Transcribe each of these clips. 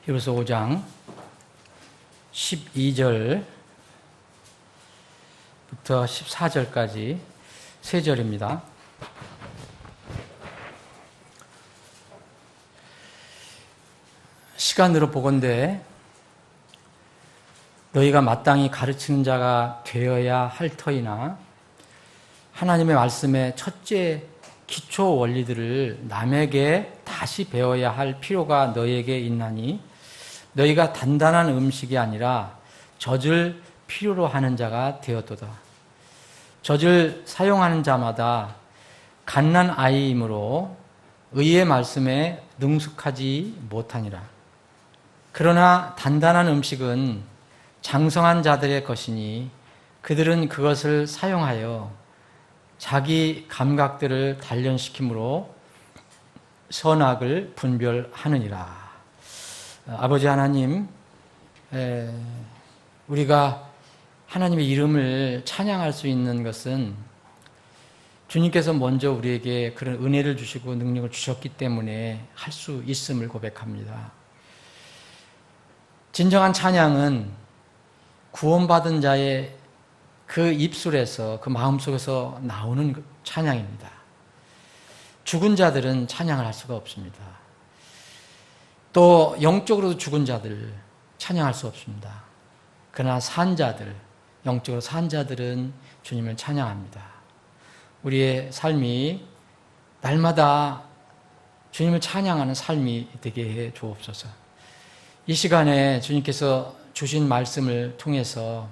히브리서 5장 12절부터 14절까지 세 절입니다. 시간으로 보건대 너희가 마땅히 가르치는 자가 되어야 할 터이나 하나님의 말씀의 첫째 기초 원리들을 남에게 다시 배워야 할 필요가 너희에게 있나니 너희가 단단한 음식이 아니라 젖을 필요로 하는 자가 되었도다. 젖을 사용하는 자마다 갓난 아이이므로 의의 말씀에 능숙하지 못하니라. 그러나 단단한 음식은 장성한 자들의 것이니 그들은 그것을 사용하여 자기 감각들을 단련시킴으로 선악을 분별하느니라. 아버지 하나님, 우리가 하나님의 이름을 찬양할 수 있는 것은 주님께서 먼저 우리에게 그런 은혜를 주시고 능력을 주셨기 때문에 할 수 있음을 고백합니다. 진정한 찬양은 구원받은 자의 그 입술에서, 그 마음속에서 나오는 찬양입니다. 죽은 자들은 찬양을 할 수가 없습니다. 또 영적으로도 죽은 자들 찬양할 수 없습니다. 그러나 산 자들, 영적으로 산 자들은 주님을 찬양합니다. 우리의 삶이 날마다 주님을 찬양하는 삶이 되게 해 주옵소서. 이 시간에 주님께서 주신 말씀을 통해서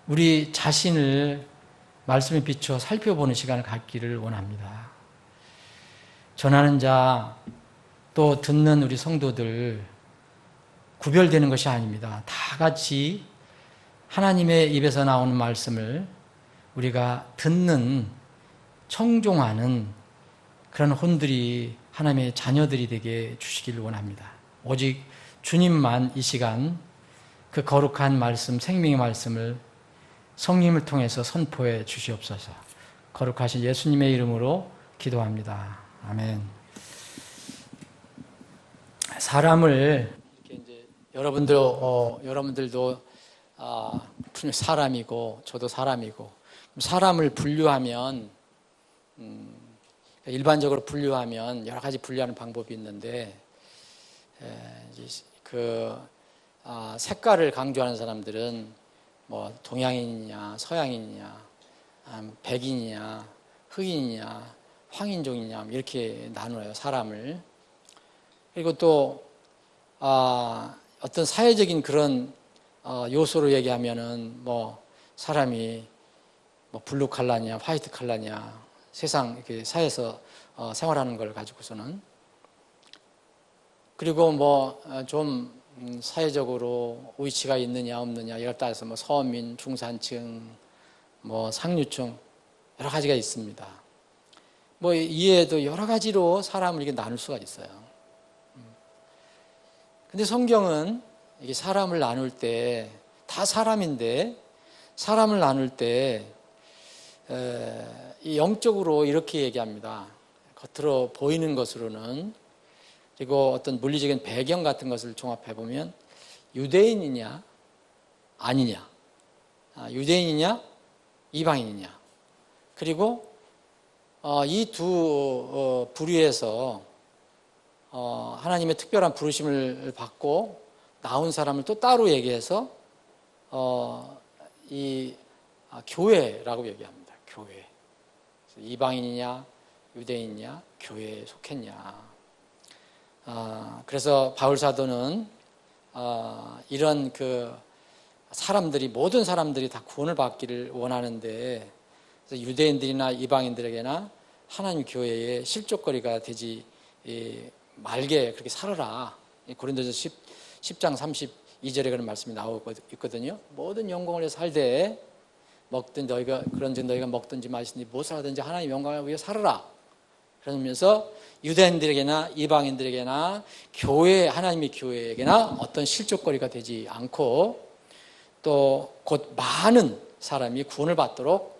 우리 자신을 말씀에 비추어 살펴보는 시간을 갖기를 원합니다. 전하는 자, 또 듣는 우리 성도들 구별되는 것이 아닙니다. 다 같이 하나님의 입에서 나오는 말씀을 우리가 듣는, 청종하는 그런 혼들이 하나님의 자녀들이 되게 주시기를 원합니다. 오직 주님만 이 시간 그 거룩한 말씀, 생명의 말씀을 성령을 통해서 선포해 주시옵소서. 거룩하신 예수님의 이름으로 기도합니다. 아멘. 사람을 이렇게 이제 여러분들도 사람이고 저도 사람이고, 사람을 분류하면 일반적으로 분류하면 여러 가지 분류하는 방법이 있는데, 색깔을 강조하는 사람들은 뭐 동양인이냐 서양인이냐 백인이냐 흑인이냐 황인종이냐 이렇게 나누어요, 사람을. 그리고 또 어떤 사회적인 그런 요소로 얘기하면은 뭐 사람이 뭐 블루 칼라냐 화이트 칼라냐, 세상 이렇게 사회에서 생활하는 걸 가지고서는. 그리고 뭐 좀 사회적으로 위치가 있느냐 없느냐 이걸 따라서 뭐 서민, 중산층, 뭐 상류층 여러 가지가 있습니다. 뭐 이외에도 여러 가지로 사람을 이렇게 나눌 수가 있어요. 근데 성경은 이게 사람을 나눌 때 다 사람인데, 사람을 나눌 때 영적으로 이렇게 얘기합니다. 겉으로 보이는 것으로는. 그리고 어떤 물리적인 배경 같은 것을 종합해 보면 유대인이냐 아니냐, 유대인이냐 이방인이냐, 그리고 이 두 부류에서 하나님의 특별한 부르심을 받고 나온 사람을 또 따로 얘기해서 교회라고 얘기합니다. 교회. 이방인이냐 유대인이냐 교회에 속했냐. 그래서 바울 사도는 이런 사람들이, 모든 사람들이 다 구원을 받기를 원하는데, 그래서 유대인들이나 이방인들에게나 하나님 교회의 실족거리가 되지 말게 그렇게 살아라. 고린도서 10장 32절에 그런 말씀이 나오고 있거든요. 모든 영광을 위해 살되 먹든 너희가 먹든지 마시든지 무엇을 하든지 하나님 영광을 위해 살아라. 그러면서 유대인들에게나 이방인들에게나 교회, 하나님의 교회에게나 어떤 실족거리가 되지 않고 또 곧 많은 사람이 구원을 받도록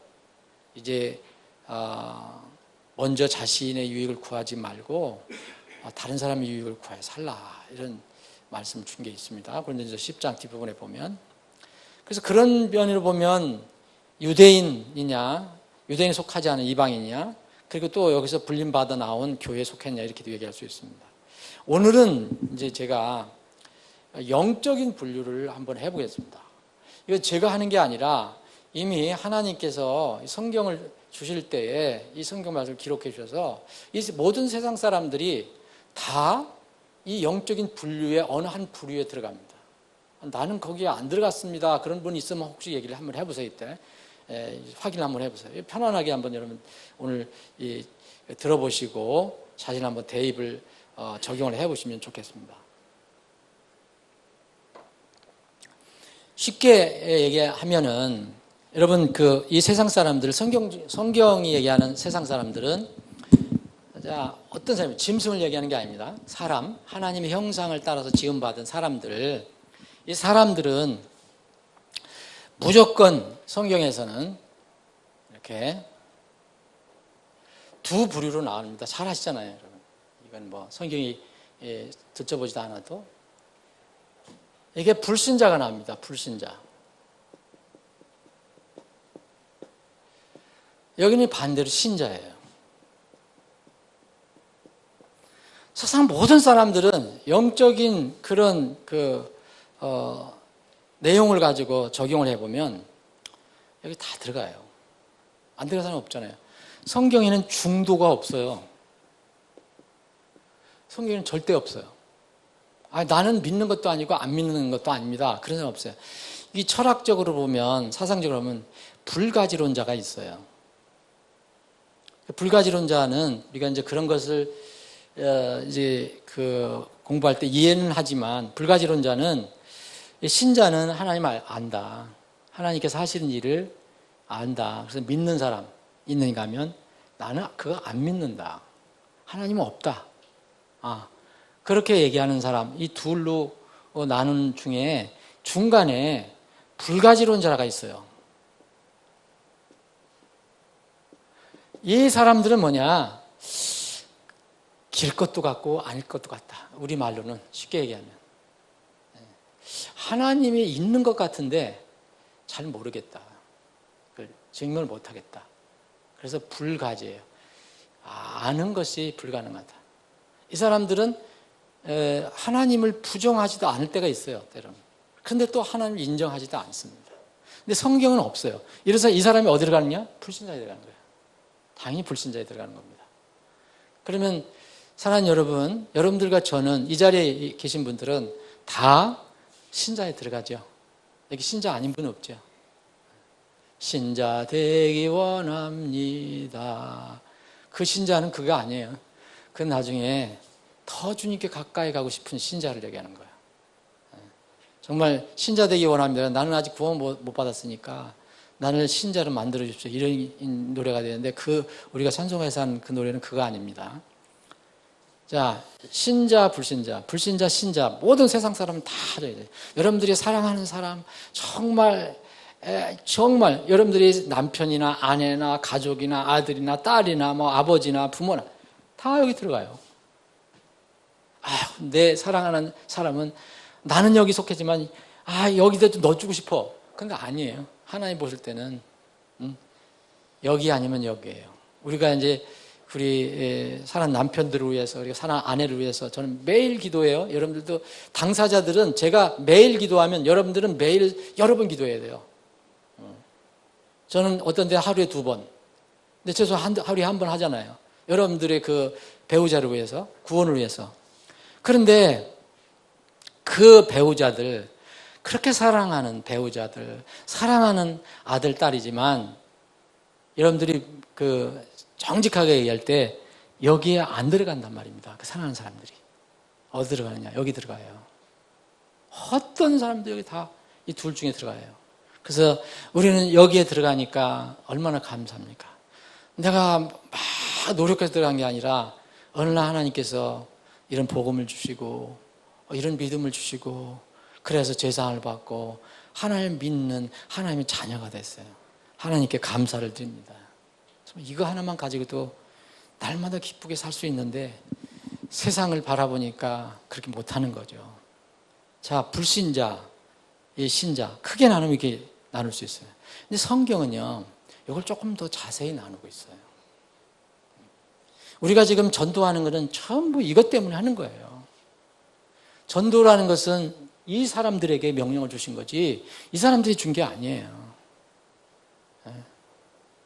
이제 먼저 자신의 유익을 구하지 말고 다른 사람의 유익을 구하여 살라, 이런 말씀을 준 게 있습니다. 고린도전서 10장 뒷부분에 보면. 그래서 그런 면으로 보면 유대인이냐, 유대인에 속하지 않은 이방인이냐, 그리고 또 여기서 불림받아 나온 교회에 속했냐, 이렇게도 얘기할 수 있습니다. 오늘은 이제 제가 영적인 분류를 한번 해보겠습니다. 이거 제가 하는 게 아니라 이미 하나님께서 성경을 주실 때에 이 성경 말씀을 기록해 주셔서 이 모든 세상 사람들이 다 이 영적인 분류의 어느 한 부류에 들어갑니다. 나는 거기에 안 들어갔습니다. 그런 분 있으면 혹시 얘기를 한번 해보세요. 이때 확인 한번 해보세요. 편안하게 한번 여러분 오늘 들어보시고 자신 한번 대입을 적용을 해보시면 좋겠습니다. 쉽게 얘기하면은 여러분 이 세상 사람들, 성경이 얘기하는 세상 사람들은 자, 어떤 사람이 짐승을 얘기하는 게 아닙니다. 사람, 하나님의 형상을 따라서 지음받은 사람들, 이 사람들은 무조건 성경에서는 이렇게 두 부류로 나옵니다. 잘 아시잖아요, 여러분. 이건 뭐 성경이 듣져보지도 않아도 이게 불신자가 나옵니다. 불신자. 여기는 반대로 신자예요. 세상 모든 사람들은 영적인 그런 내용을 가지고 적용을 해보면 여기 다 들어가요. 안 들어간 사람 없잖아요. 성경에는 중도가 없어요. 성경에는 절대 없어요. 나는 믿는 것도 아니고 안 믿는 것도 아닙니다. 그런 사람 없어요. 이 철학적으로 보면, 사상적으로 보면 불가지론자가 있어요. 불가지론자는 우리가 이제 그런 것을 이제 공부할 때 이해는 하지만, 불가지론자는 신자는 하나님 안다. 하나님께서 하시는 일을 안다. 그래서 믿는 사람 있는가 하면 나는 그거 안 믿는다. 하나님은 없다. 그렇게 얘기하는 사람, 이 둘로 나누는 중에 중간에 불가지론자가 있어요. 이 사람들은 뭐냐? 길 것도 같고 아닐 것도 같다. 우리 말로는 쉽게 얘기하면 하나님이 있는 것 같은데 잘 모르겠다. 그걸 증명을 못하겠다. 그래서 불가지예요. 아는 것이 불가능하다. 이 사람들은 하나님을 부정하지도 않을 때가 있어요, 때로는. 그런데 또 하나님을 인정하지도 않습니다. 근데 성경은 없어요. 이래서 이 사람이 어디로 가느냐? 불신자에 들어가는 거예요. 당연히 불신자에 들어가는 겁니다. 그러면 사랑하는 여러분, 여러분들과 저는, 이 자리에 계신 분들은 다 신자에 들어가죠. 여기 신자 아닌 분 없죠. 신자 되기 원합니다. 그 신자는 그거 아니에요. 그건 나중에 더 주님께 가까이 가고 싶은 신자를 얘기하는 거예요. 정말 신자 되기 원합니다. 나는 아직 구원 못 받았으니까 나를 신자로 만들어 주십시오. 이런 노래가 되는데 우리가 찬송에서 한 그 노래는 그거 아닙니다. 자, 신자, 불신자, 불신자, 신자, 모든 세상 사람은 다 알아야 돼요. 여러분들이 사랑하는 사람, 정말 여러분들이 남편이나 아내나 가족이나 아들이나 딸이나 뭐 아버지나 부모나 다 여기 들어가요. 내 사랑하는 사람은 나는 여기 속했지만 여기다 좀 넣어주고 싶어. 그런 거 아니에요. 하나님 보실 때는 여기 아니면 여기예요. 우리가 이제 우리 사는 남편들을 위해서, 우리가 사는 아내를 위해서 저는 매일 기도해요. 여러분들도 당사자들은 제가 매일 기도하면 여러분들은 매일 여러 번 기도해야 돼요. 저는 어떤 데 하루에 2번, 근데 최소 하루에 1번 하잖아요. 여러분들의 그 배우자를 위해서, 구원을 위해서. 그런데 그 배우자들, 그렇게 사랑하는 배우자들, 사랑하는 아들, 딸이지만 여러분들이 정직하게 얘기할 때 여기에 안 들어간단 말입니다. 그 사랑하는 사람들이. 어디 들어가느냐? 여기 들어가요. 어떤 사람도 여기 다 이 둘 중에 들어가요. 그래서 우리는 여기에 들어가니까 얼마나 감사합니까? 내가 막 노력해서 들어간 게 아니라 어느 날 하나님께서 이런 복음을 주시고 이런 믿음을 주시고 그래서 제사함을 받고 하나님을 믿는 하나님의 자녀가 됐어요. 하나님께 감사를 드립니다. 이거 하나만 가지고도 날마다 기쁘게 살 수 있는데 세상을 바라보니까 그렇게 못하는 거죠. 자, 불신자, 신자 크게 나누면 이렇게 나눌 수 있어요. 근데 성경은요, 이걸 조금 더 자세히 나누고 있어요. 우리가 지금 전도하는 것은 전부 이것 때문에 하는 거예요. 전도라는 것은 이 사람들에게 명령을 주신 거지 이 사람들이 준 게 아니에요.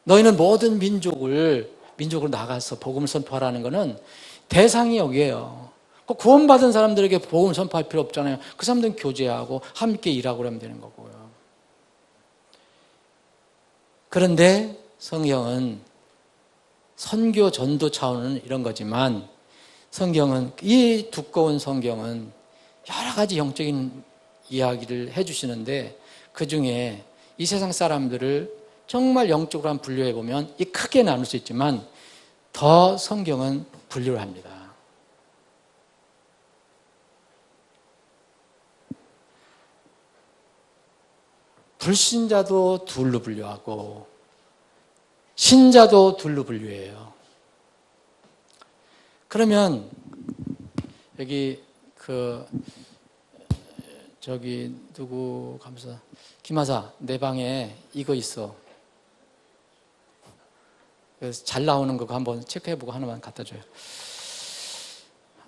너희는 모든 민족으로 나가서 복음을 선포하라는 것은 대상이 여기에요. 구원받은 사람들에게 복음을 선포할 필요 없잖아요. 그 사람들은 교제하고 함께 일하고 그러면 되는 거고요. 그런데 성경은 선교 전도 차원은 이런 거지만 성경은 이 두꺼운 성경은 여러 가지 영적인 이야기를 해주시는데 그중에 이 세상 사람들을 정말 영적으로 한번 분류해 보면 이 크게 나눌 수 있지만 더 성경은 분류를 합니다. 불신자도 둘로 분류하고 신자도 둘로 분류해요. 그러면 여기 저기 누구 가면서 김하사 내 방에 이거 있어. 그래서 잘 나오는 거 한번 체크해보고 하나만 갖다 줘요.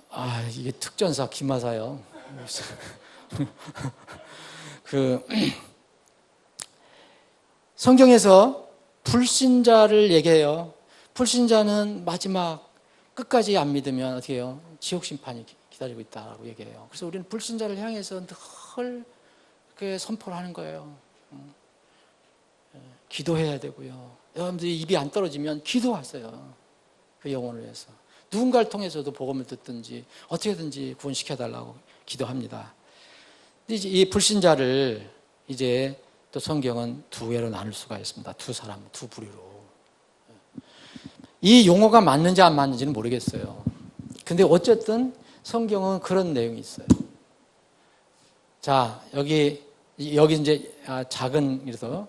아, 이게 특전사 김하사요. 성경에서 불신자를 얘기해요. 불신자는 마지막 끝까지 안 믿으면 어떻게 해요? 지옥 심판이 기다리고 있다고 얘기해요. 그래서 우리는 불신자를 향해서 늘 그렇게 선포를 하는 거예요. 기도해야 되고요. 여러분들이 입이 안 떨어지면 기도하세요. 그 영혼을 위해서. 누군가를 통해서도 복음을 듣든지 어떻게든지 구원시켜달라고 기도합니다. 이제 이 불신자를 이제 또 성경은 두 개로 나눌 수가 있습니다. 두 사람, 두 부류로. 이 용어가 맞는지 안 맞는지는 모르겠어요. 근데 어쨌든 성경은 그런 내용이 있어요. 자, 여기 이제 작은, 그래서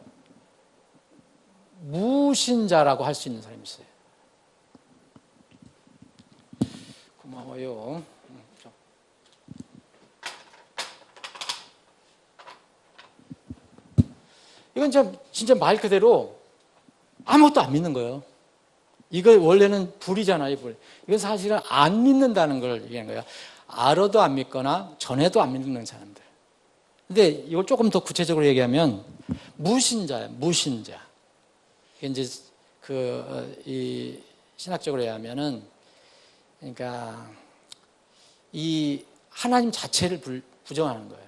무신자라고 할 수 있는 사람이 있어요. 고마워요. 이건 진짜 말 그대로 아무것도 안 믿는 거예요. 이거 원래는 불이잖아요, 불. 이건 사실은 안 믿는다는 걸 얘기하는 거예요. 알아도 안 믿거나 전에도 안 믿는 사람들. 근데 이걸 조금 더 구체적으로 얘기하면 무신자예요, 무신자. 이제 이 신학적으로 얘기하면은 그러니까 이 하나님 자체를 부정하는 거예요.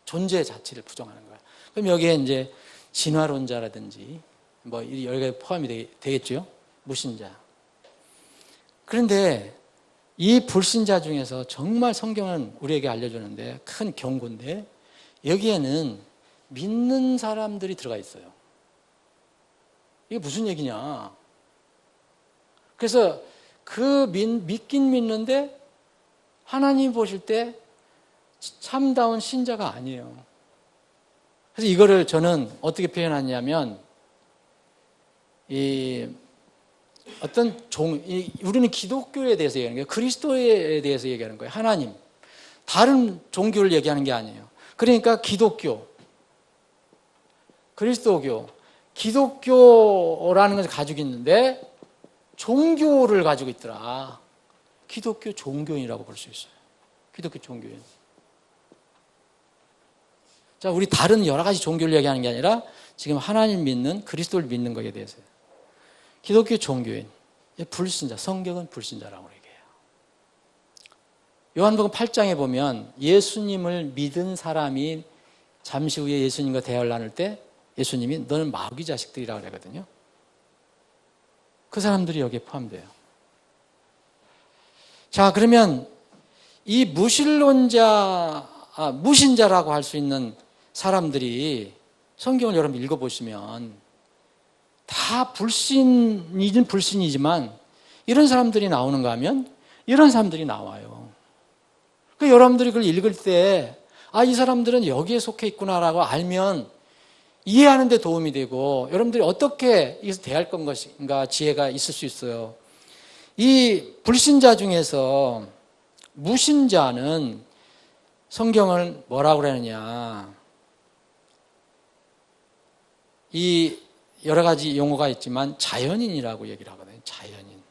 존재 자체를 부정하는 거예요. 그럼 여기에 이제 진화론자라든지 뭐 여러 가지 포함이 되겠죠. 무신자. 그런데 이 불신자 중에서 정말 성경은 우리에게 알려주는데 큰 경고인데 여기에는 믿는 사람들이 들어가 있어요. 이게 무슨 얘기냐. 그래서 믿긴 믿는데 하나님 보실 때 참다운 신자가 아니에요. 그래서 이거를 저는 어떻게 표현하냐면 우리는 기독교에 대해서 얘기하는 거예요. 그리스도에 대해서 얘기하는 거예요. 하나님. 다른 종교를 얘기하는 게 아니에요. 그러니까 기독교, 그리스도교, 기독교라는 것을 가지고 있는데 종교를 가지고 있더라. 기독교 종교인이라고 볼 수 있어요. 기독교 종교인. 자, 우리 다른 여러 가지 종교를 얘기하는 게 아니라 지금 하나님 믿는 그리스도를 믿는 것에 대해서요. 기독교 종교인, 불신자, 성경은 불신자라고 얘기해요. 요한복음 8장에 보면 예수님을 믿은 사람이 잠시 후에 예수님과 대화를 나눌 때 예수님이 너는 마귀 자식들이라고 그러거든요. 그 사람들이 여기에 포함돼요. 자, 그러면 이 무신자라고 할 수 있는 사람들이 성경을 여러분 읽어보시면 다 불신이지만 이런 사람들이 나오는가 하면 이런 사람들이 나와요. 여러분들이 그걸 읽을 때 이 사람들은 여기에 속해 있구나라고 알면 이해하는 데 도움이 되고 여러분들이 어떻게 이것을 대할 것인가 지혜가 있을 수 있어요. 이 불신자 중에서 무신자는 성경을 뭐라고 그러느냐. 이 여러 가지 용어가 있지만 자연인이라고 얘기를 하거든요. 자연인.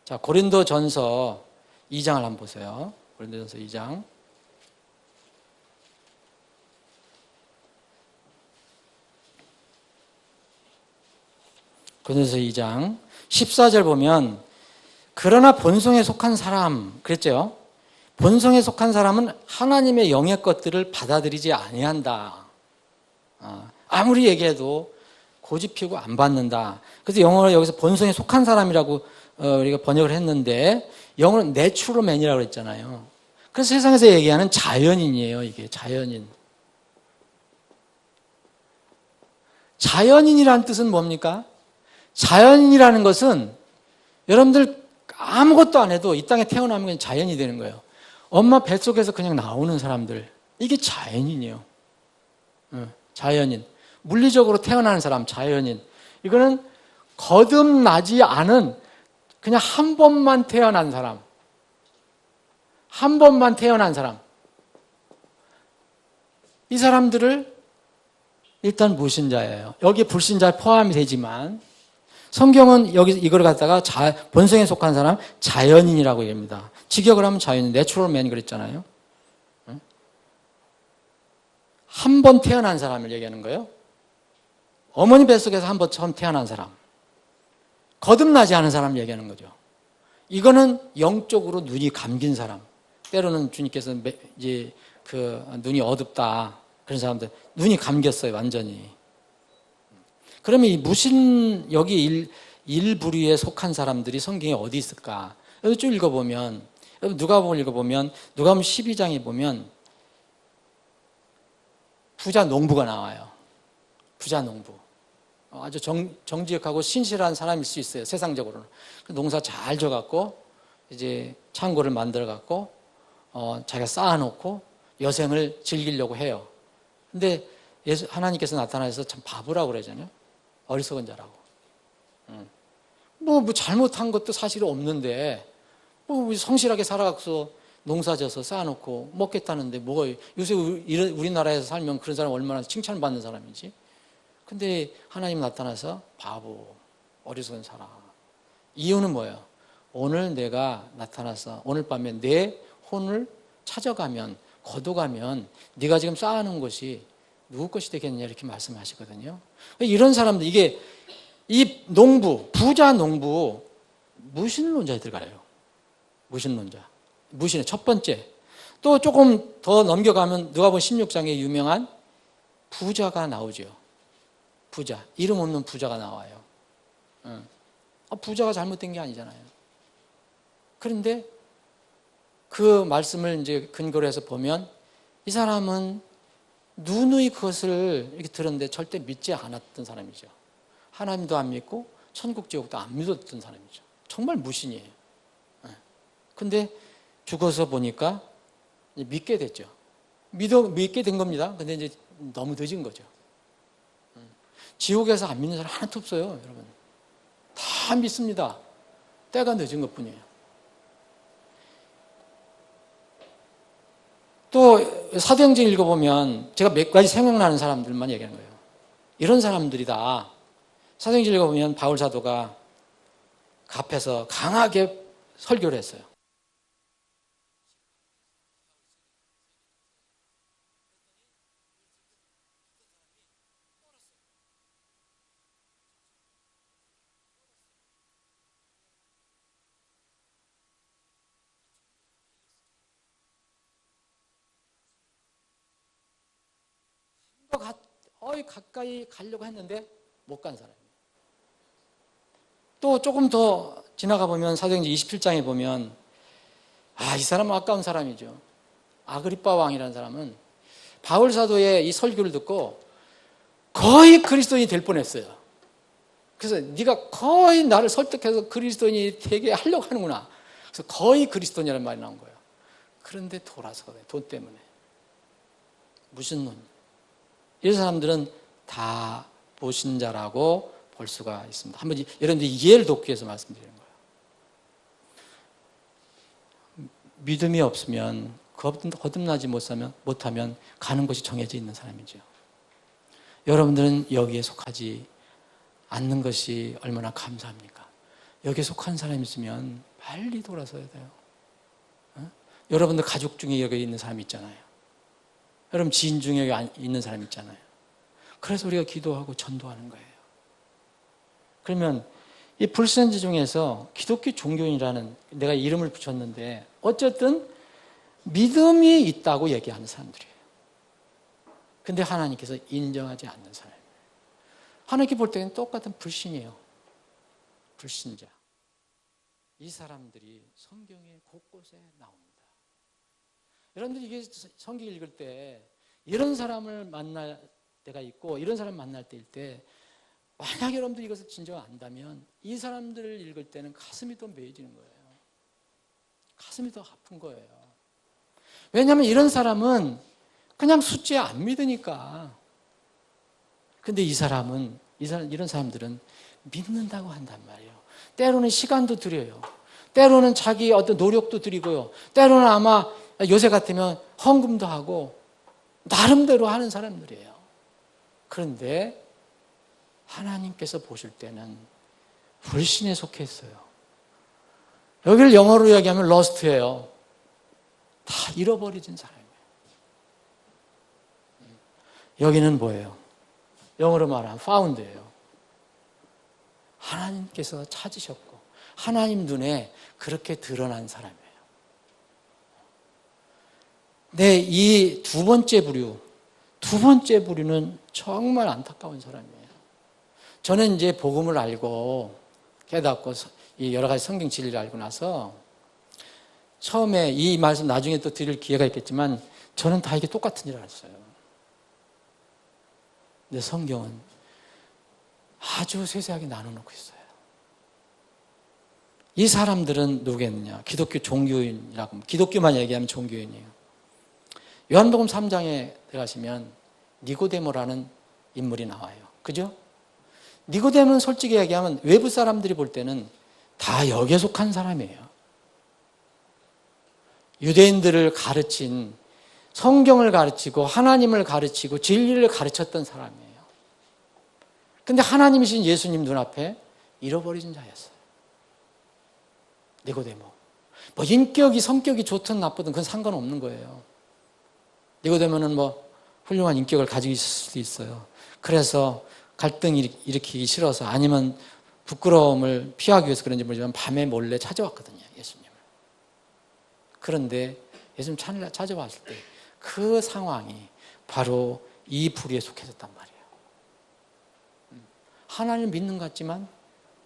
자, 고린도전서 2장을 한번 보세요. 고린도전서 2장. 고린도전서 2장 14절 보면 그러나 본성에 속한 사람 그랬죠. 본성에 속한 사람은 하나님의 영의 것들을 받아들이지 아니한다. 아무리 얘기해도 고집 피우고 안 받는다. 그래서 영어로 여기서 본성에 속한 사람이라고 우리가 번역을 했는데 영어는 내추럴 맨이라고 그랬잖아요. 그래서 세상에서 얘기하는 자연인이에요. 이게 자연인. 자연인이라는 뜻은 뭡니까? 자연인이라는 것은 여러분들 아무것도 안 해도 이 땅에 태어나면 그냥 자연이 되는 거예요. 엄마 뱃속에서 그냥 나오는 사람들. 이게 자연인이에요. 자연인. 물리적으로 태어나는 사람, 자연인. 이거는 거듭나지 않은 그냥 한 번만 태어난 사람. 한 번만 태어난 사람. 이 사람들을 일단 무신자예요. 여기에 불신자 포함이 되지만 성경은 여기 이걸 갖다가 본성에 속한 사람 자연인이라고 얘기합니다. 직역을 하면 자연인, 내추럴 맨 그랬잖아요. 한 번 태어난 사람을 얘기하는 거예요. 어머니 뱃속에서 한 번 처음 태어난 사람. 거듭나지 않은 사람을 얘기하는 거죠. 이거는 영적으로 눈이 감긴 사람. 때로는 주님께서 이제 그 눈이 어둡다. 그런 사람들 눈이 감겼어요, 완전히. 그러면 이 무신 여기 일부류에 속한 사람들이 성경에 어디 있을까? 여기 쭉 읽어보면 누가복음을 읽어보면 누가복음 12장에 보면 부자 농부가 나와요. 부자 농부. 아주 정직하고 신실한 사람일 수 있어요. 세상적으로는. 농사 잘 져갖고 이제 창고를 만들어갖고 자기가 쌓아놓고 여생을 즐기려고 해요. 근데 하나님께서 나타나셔서 참 바보라고 그러잖아요. 어리석은 자라고. 뭐 잘못한 것도 사실 없는데 뭐 성실하게 살아가서 농사져서 쌓아놓고 먹겠다는데 뭐가 요새 우리나라에서 살면 그런 사람 얼마나 칭찬받는 사람이지. 근데 하나님 나타나서 바보, 어리석은 사람. 이유는 뭐예요? 오늘 내가 나타나서 오늘 밤에 내 혼을 찾아가면 거둬가면 네가 지금 쌓아놓은 것이 누구 것이 되겠느냐 이렇게 말씀하시거든요. 이런 사람들 이게 이 농부, 부자 농부 무신론자에 들어가요. 무신론자. 무신의 첫 번째. 또 조금 더 넘겨가면 누가복음 16장에 유명한 부자가 나오죠. 부자. 이름 없는 부자가 나와요. 부자가 잘못된 게 아니잖아요. 그런데 그 말씀을 이제 근거로 해서 보면 이 사람은 누누이 그것을 이렇게 들었는데 절대 믿지 않았던 사람이죠. 하나님도 안 믿고 천국 지옥도 안 믿었던 사람이죠. 정말 무신이에요. 근데 죽어서 보니까 믿게 됐죠. 믿게 된 겁니다. 근데 이제 너무 늦은 거죠. 지옥에서 안 믿는 사람 하나도 없어요, 여러분. 다 믿습니다. 때가 늦은 것 뿐이에요. 또 사도행전 읽어보면 제가 몇 가지 생각나는 사람들만 얘기하는 거예요. 이런 사람들이다. 사도행전 읽어보면 바울 사도가 그 앞에서 강하게 설교를 했어요. 가까이 가려고 했는데 못 간 사람이에요. 또 조금 더 지나가 보면 사도행전 27장에 보면 이 사람은 아까운 사람이죠. 아그리빠 왕이라는 사람은 바울 사도의 이 설교를 듣고 거의 그리스도인이 될 뻔했어요. 그래서 네가 거의 나를 설득해서 그리스도인이 되게 하려고 하는구나. 그래서 거의 그리스도인이라는 말이 나온 거예요. 그런데 돌아서 돈 때문에 무슨 놈? 이런 사람들은 다 불신자라고 볼 수가 있습니다. 한번 여러분들 이해를 돕기 위해서 말씀드리는 거예요. 믿음이 없으면 거듭나지 못하면 가는 곳이 정해져 있는 사람이죠. 여러분들은 여기에 속하지 않는 것이 얼마나 감사합니까? 여기에 속한 사람이 있으면 빨리 돌아서야 돼요. 여러분들 가족 중에 여기 있는 사람이 있잖아요. 여러분 지인 중에 여기 있는 사람이 있잖아요. 그래서 우리가 기도하고 전도하는 거예요. 그러면 이 불신자 중에서 기독교 종교인이라는 내가 이름을 붙였는데 어쨌든 믿음이 있다고 얘기하는 사람들이에요. 근데 하나님께서 인정하지 않는 사람이에요. 하나님께 볼 때는 똑같은 불신이에요. 불신자. 이 사람들이 성경의 곳곳에 나옵니다. 여러분들이 이게 성경 읽을 때 이런 사람을 만날 때가 있고 이런 사람 만날 때일 때 만약 여러분들이 이것을 진정을 안다면 이 사람들을 읽을 때는 가슴이 더 메어지는 거예요. 가슴이 더 아픈 거예요. 왜냐하면 이런 사람은 그냥 숫자에 안 믿으니까. 근데 이런 사람들은 믿는다고 한단 말이에요. 때로는 시간도 들여요. 때로는 자기 어떤 노력도 드리고요. 때로는 아마 요새 같으면 헌금도 하고 나름대로 하는 사람들이에요. 그런데 하나님께서 보실 때는 불신에 속해 있어요. 여기를 영어로 이야기하면 러스트예요. 다 잃어버려진 사람이에요. 여기는 뭐예요? 영어로 말하면 found예요. 하나님께서 찾으셨고 하나님 눈에 그렇게 드러난 사람이에요. 네, 이 두 번째 부류는 정말 안타까운 사람이에요. 저는 이제 복음을 알고 깨닫고 이 여러 가지 성경 진리를 알고 나서 처음에 이 말씀 나중에 또 드릴 기회가 있겠지만 저는 다 이게 똑같은 줄 알았어요. 근데 성경은 아주 세세하게 나눠놓고 있어요. 이 사람들은 누구겠느냐? 기독교 종교인이라고, 기독교만 얘기하면 종교인이에요. 요한복음 3장에 들어가시면 니고데모라는 인물이 나와요. 그죠? 니고데모는 솔직히 얘기하면 외부 사람들이 볼 때는 다 여기에 속한 사람이에요. 유대인들을 가르친, 성경을 가르치고 하나님을 가르치고 진리를 가르쳤던 사람이에요. 근데 하나님이신 예수님 눈앞에 잃어버린 자였어요. 니고데모. 뭐 인격이 성격이 좋든 나쁘든 그건 상관없는 거예요. 니고데모는 뭐 훌륭한 인격을 가지고 있을 수도 있어요. 그래서 갈등 일으키기 싫어서 아니면 부끄러움을 피하기 위해서 그런지 모르지만 밤에 몰래 찾아왔거든요. 예수님을. 그런데 예수님 찾아왔을 때 그 상황이 바로 이 부류에 속해졌단 말이에요. 하나님을 믿는 것 같지만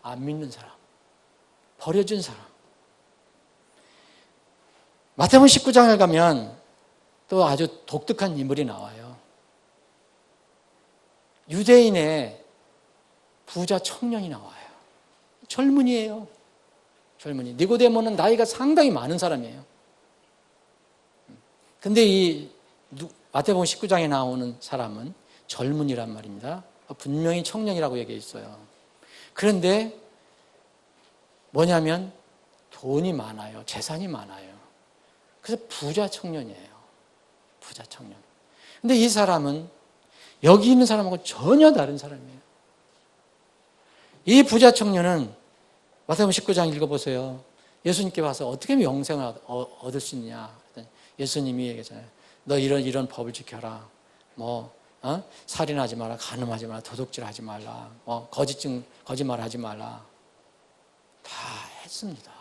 안 믿는 사람, 버려진 사람. 마태복음 19장에 가면 또 아주 독특한 인물이 나와요. 유대인의 부자 청년이 나와요. 젊은이에요. 젊은이. 니고데모는 나이가 상당히 많은 사람이에요. 근데 이 마태복음 19장에 나오는 사람은 젊은이란 말입니다. 분명히 청년이라고 얘기해 있어요. 그런데 뭐냐면 돈이 많아요. 재산이 많아요. 그래서 부자 청년이에요. 부자 청년. 근데 이 사람은 여기 있는 사람하고 전혀 다른 사람이에요. 이 부자 청년은 마태복음 19장 읽어보세요. 예수님께 와서 어떻게 하면 영생을 얻을 수 있냐. 예수님이 얘기했잖아요. 너 이런 법을 지켜라. 살인하지 마라, 간음하지 마라, 도둑질하지 말라, 거짓말하지 말라. 다 했습니다.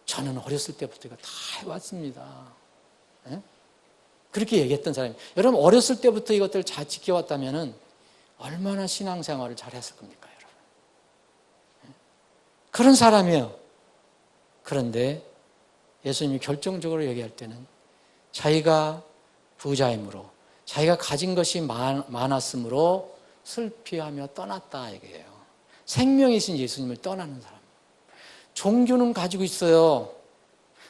저는 어렸을 때부터 이거 다 해왔습니다. 네? 그렇게 얘기했던 사람이. 여러분 어렸을 때부터 이것들을 잘 지켜왔다면 얼마나 신앙생활을 잘했을 겁니까, 여러분? 네? 그런 사람이에요. 그런데 예수님이 결정적으로 얘기할 때는 자기가 부자이므로 자기가 가진 것이 많았으므로 슬피하며 떠났다 얘기해요. 생명이신 예수님을 떠나는 사람. 종교는 가지고 있어요.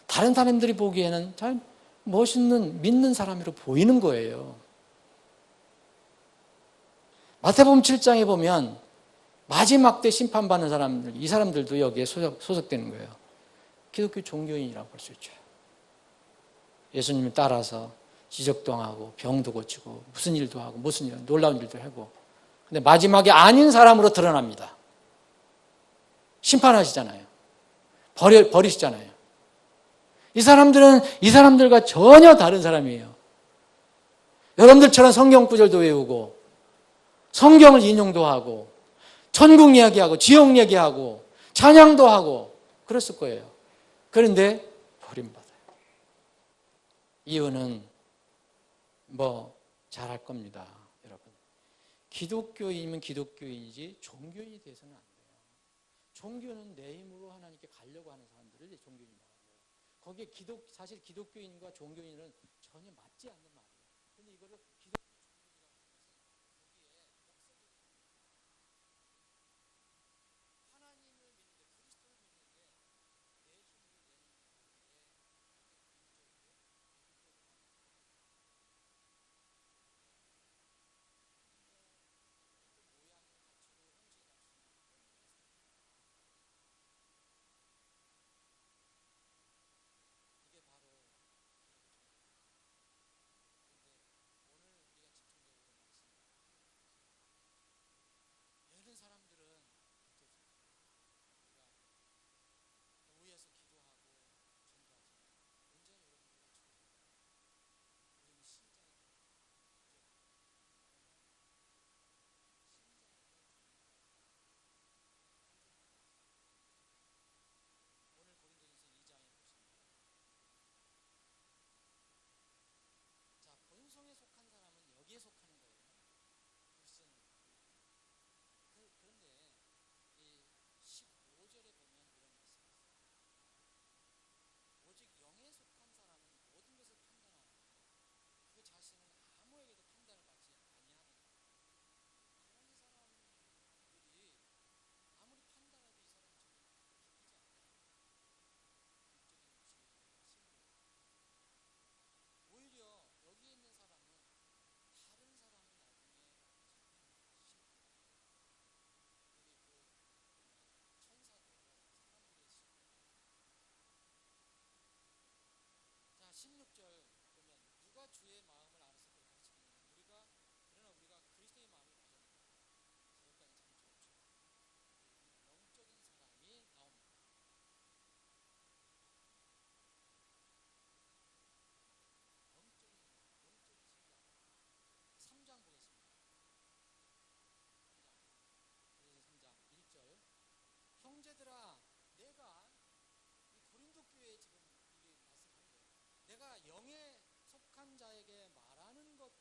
다른 사람들이 보기에는 잘 멋있는 믿는 사람으로 보이는 거예요. 마태복음 7장에 보면 마지막 때 심판받는 사람들, 이 사람들도 여기에 소속되는 거예요. 기독교 종교인이라고 볼 수 있죠. 예수님을 따라서 지적도 하고 병도 고치고 무슨 일도 하고 무슨 일, 놀라운 일도 하고. 근데 마지막에 아닌 사람으로 드러납니다. 심판하시잖아요. 버리시잖아요. 이 사람들은 이 사람들과 전혀 다른 사람이에요. 여러분들처럼 성경 구절도 외우고 성경을 인용도 하고 천국 이야기하고 지옥 얘기하고 찬양도 하고 그랬을 거예요. 그런데 버림받아요. 이유는 잘할 겁니다. 여러분. 기독교인이면 기독교인이지 종교인이 돼서는 안 돼요. 종교는 내 힘으로 하나님께 가려고 하는 사람들을 종교인이라고 해요. 거기에 사실 기독교인과 종교인은 전혀 맞지 않는 말이에요. 그런데 이거를 기독교 본성에 속한 사람은 여기에 속하는 거예요. 무슨 그런데 이 15절에 보면 이런 말씀이 있어요. 오직 영에 속한 사람은 모든 것을 판단하고 그 자신은 아무에게도 판단을 받지 아니하느니라. 그런 사람들이 아무리 판단해도 이 사람은 전혀 바뀌지 않아요. 오히려 여기에 있는 사람은 다른 사람은 나중에 자, 16절 보면 누가 주의 마음을 알아서 그를 가르치느냐. 그러나 우리가 그리스도의 마음을 가졌느니라. 여기까지 참 좋죠. 영적인 사람이 나옵니다. 영적이지. 3장 보겠습니다. 3장 1절. 형제들아, 내가 이 고린도 교회에 지금 이게 말씀하는 거예요. 내가 영에 속한 자에게 말하는 것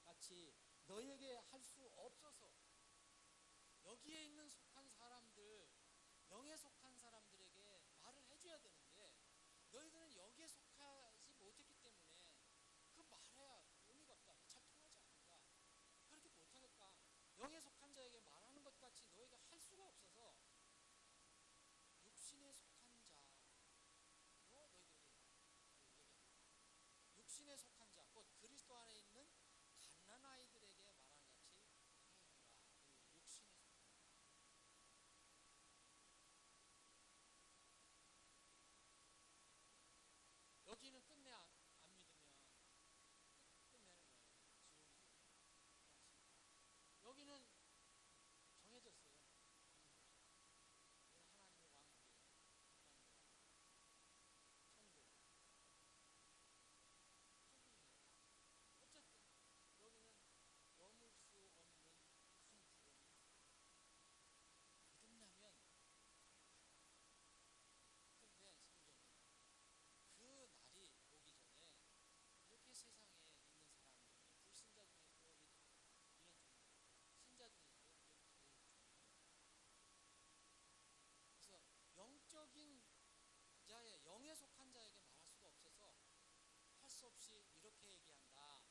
같이 너에게 할 수 없어서 여기에 있는 속한 사람들, 영에 속한 사람들에게 말을 해줘야 되는데 너희들은 여기에 속하지 못했기 때문에 그 말해야 의미가 없다. 잘 통하지 않는다. 그렇게 못하니까 영에 속한 자에게 말하는 것 같이 너에게 할 수가 없어서 육신에 속한 자로 너희들에게 얘기합니다. 육신에 속한 자, 곧 그리스도 안에 있는 갓난아이들에게 말하는 같이 하였노라. 육신에 속한 자. 여기는 끝내 안 믿으면 끝내는 거예요. 지옥이에요. 여기는 정해졌어요. 하나님의 왕국이에요. 천국. 어쨌든 여기는 넘을 수 없는 큰 구름이 거듭나면 그런데 성경은 그 날이 오기 전에 이렇게 세상에 있는 사람들이 불신자 중에 있고 이런 종류, 신자 중에 있고 이런 다른 종류. 그래서 영적인 자의 영에 속한 자에게 말할 수가 없어서 할 수 없이 이렇게 얘기한다.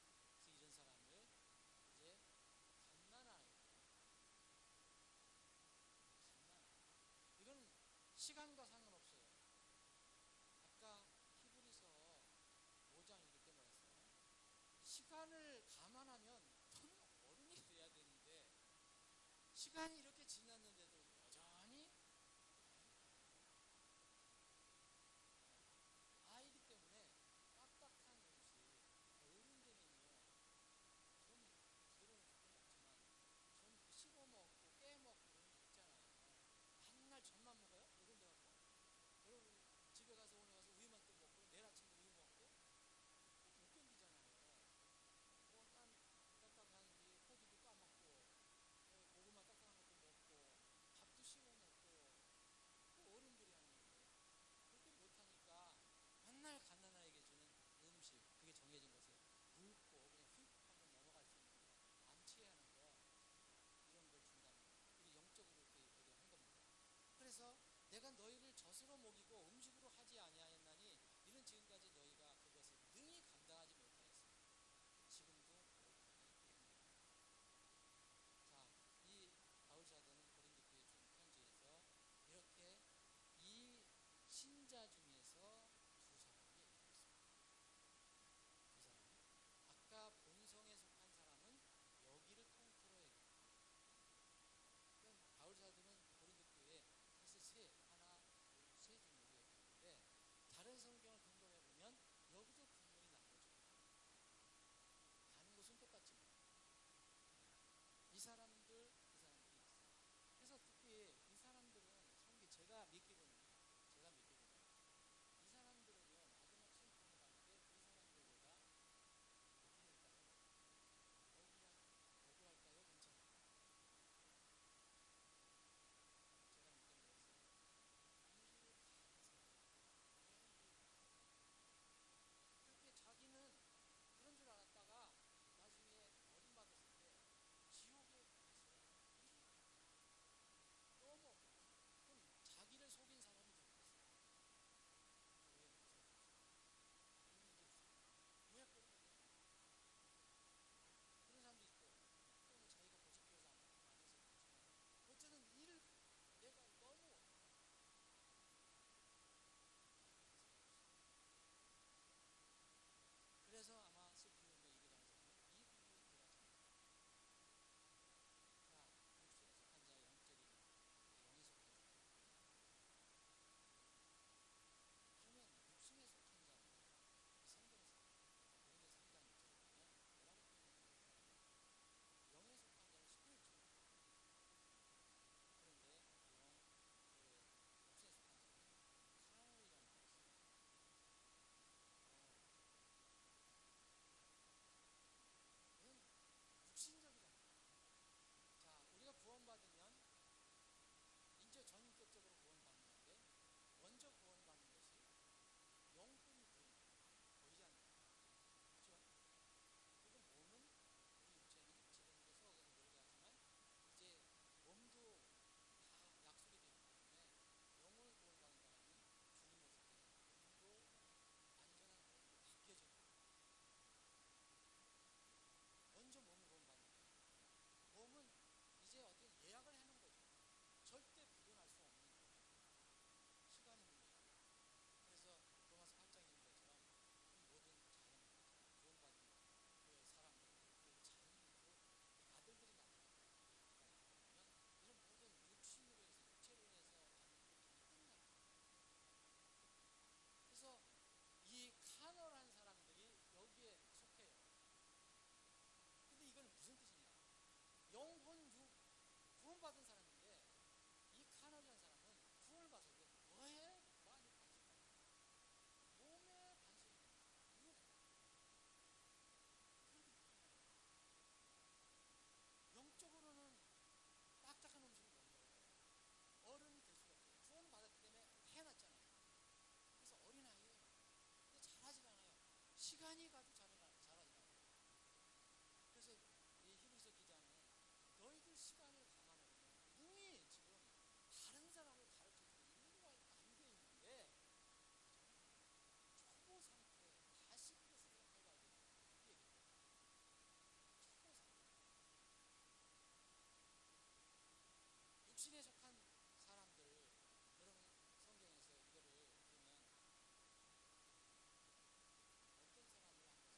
그래서 이런 사람을 이제 갓난아이. 이건 시간과 상관없어요. 아까 히브리서 5장 읽을 때 뭐랬어요? 시간을 감안하면 너는 어른이 돼야 되는데 시간이 이렇게 지났는데도 여전히 아이기 때문에 딱딱한 음식, 어른 되면요, 좀 제대로 먹지만 좀 씹어먹고 깨먹고 그런 게 있잖아요. 맨날 젖만 먹어요? 어른 돼갖고? 여러분 집에 가서 오늘 가서 우유만 또 먹고 내일 아침에 우유 먹고 못 견디잖아요. 딴 딱딱한 이 호두도 까먹고 고구마 딱딱한 것도 먹고 밥도 씹어먹고 어른들이 하는 건데 그렇게 못하니까 맨날 갓난아이에게 주는 음식, 그게 정해진 것을 굵고 그냥 휙 한번 넘어갈 수 있는 거, 안 취하는 거, 이런 걸 준다는 거. 이게 영적으로 이렇게 한 겁니다. 그래서 내가 너희를 젖으로 먹이고 음식으로 하지 아니하였나니 이는 지금까지 너희가 그것을 능히 감당하지 못하였으니 지금도 못하니 됩니다. 자, 이 바울 사도는 고린도 교회에 준 편지에서 이렇게 이 신자 중에서 두 사람이 있습니다. 두 사람. 아까 본성에 속한 사람은 여기를 통틀어야 됩니다. 바울 사도는 고린도 교회에 사실 하나, 둘, 세 종류가 있는데 다른 성경을 등록해 보면 여기도 분명히 나눠져. 가는 곳은 똑같지만 이 사람들이 있어요. 그래서 특히 이 사람들은 제가 믿기로는 이 사람들은요, 마지막 심판을 할 때 이 사람들보다 어떻게 할까요? 억울할까요? 괜찮을까요? 제가 믿기는 것은 일을 다 해서 그렇게 자기는 그런 줄 알았다가 나중에 버림받았을 때 지옥에 가서 너무 그럼 자기를 속인 사람이 되었어요. 왜 그런 사람도 있고 또는 자기가 고집해서 안 해서 그렇지만 어쨌든 일을 내가 너무 그래서 아마 슬피우는데 얘기를 하는 사람은 이 부분이 들어가지 않아요. 자, 육신에 속한 자의 영적인 영에 속한 자. 그러면 육신에 속한 자는 성경에서 고린도 3장 6절에 보면 뭐라고 표현합니까? 영에 속한 자는 스피리추. 그런데 육신에 속한 자는 카널이라는 말이 있어요. 이건 육신적이잖아요. 자, 우리가 구원받으면 전인격적으로 구원받는데 먼저 구원받는 것이 영혼이 보이지 않는다. 그렇죠? 그리고 몸은 우리 육체는 지금도 서울에서 놀게 하지만 이제 몸도 다 약속이 되기 때문에 영혼을 구원받는 사람은 주님 오실 때 몸도 완전한 몸으로 바뀌어져요. 먼저 몸을 구원받는 거예요. 몸은 이제 어떻게 예약을 해놓은 거죠. 절대 구분할 수 없는 거예요. 시간이 문제예요. 그래서 로마서 8장에 있는 것처럼 모든 자연, 구원받은 사람들, 그리고 자연인도 아들들이 나타나고 보면 이런 모든 육신으로 해서 육체로 해서 하는 것들이 끝나요. 그래서 이 카널한 사람들이 여기에 속해요. 근데 이건 무슨 뜻이냐? 영혼 구원받은 사람인데 이 카널한 사람은 구원을 받아도 뭐에 많이 관심이 몸에 관심이 있는 영적으로는 딱딱한 음식을 못 먹어요. 어른이 될 수가 없어요. 구원을 받았기 때문에 태어났잖아요. 그래서 어린아이예요. 근데 잘하지가 않아요. 시간이 가도 잘하지 않아요. 그래서 이 히브리서 기자는 너희들 시간을 감안해보면 이미 지금 다른 사람을 가르쳐주고 인도할 단계에 있는데 초보 상태에 다시 그것을 생각해봐야 돼요. 이 얘기예요. 초보 상태. 육신에 속한 사람들, 여러분 성경에서 이거를 보면 어떤 사람을 한번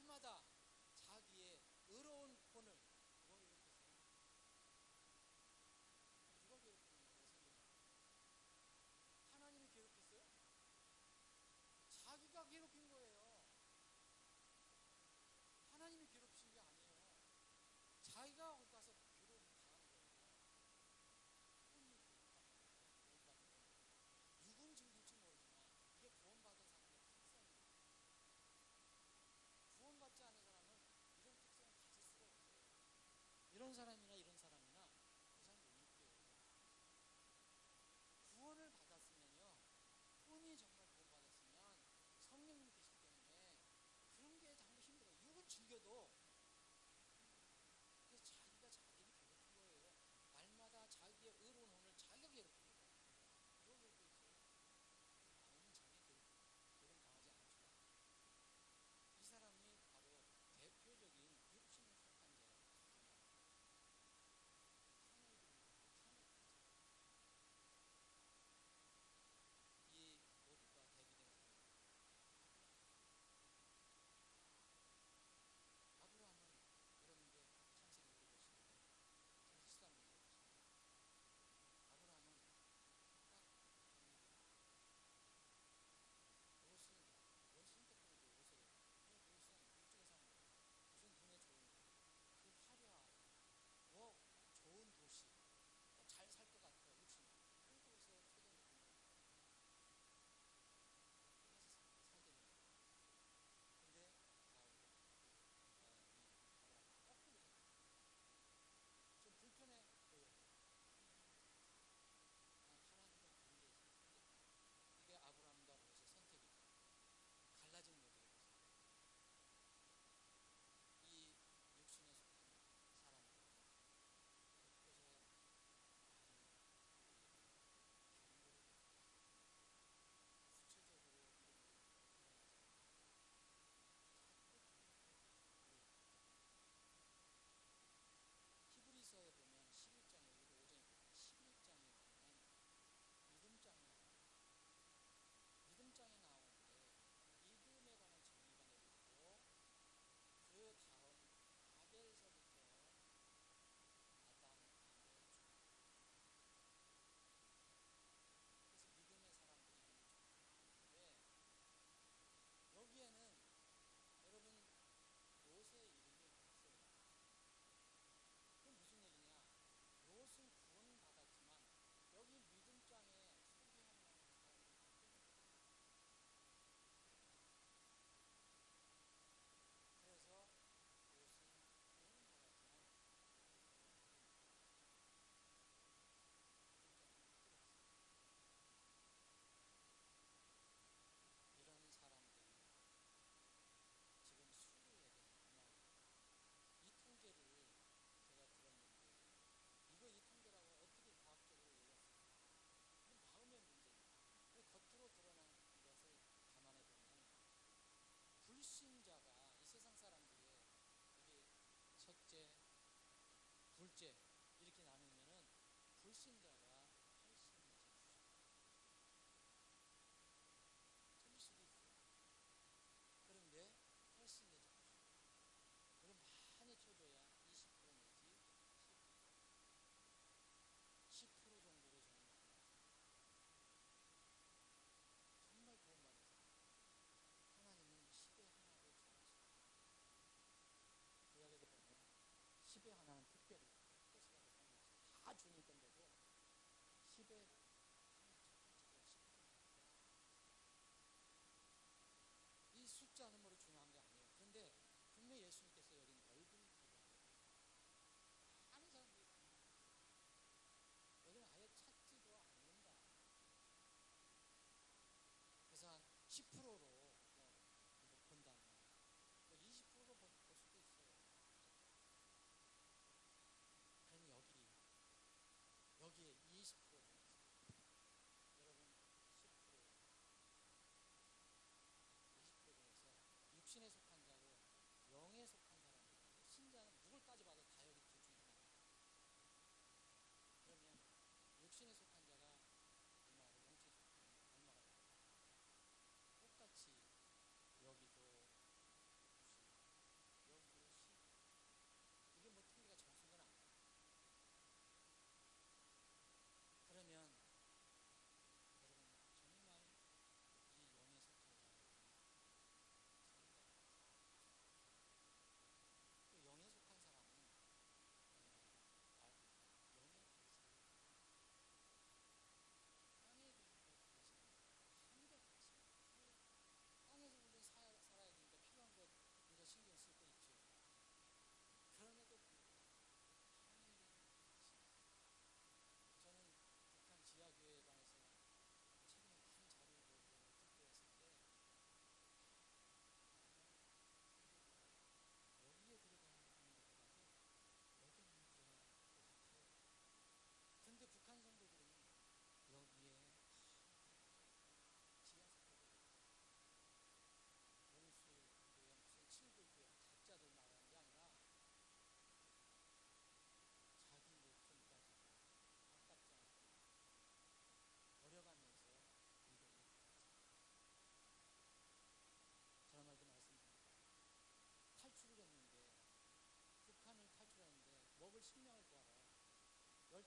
날마다 자기의 의로운 본을 누가 괴롭혔어요? 누가 괴롭히는 거예요? 성경은? 하나님이 괴롭혔어요? 자기가 괴롭힌 거예요. 하나님이 괴롭히신 게 아니에요. 자기가 거기 가서 괴로움을 당한 거예요. 혼이 구원받는 거예요. 누군지 모르지만 이게 구원받은 사람의 특성이에요. 구원받지 않은 사람은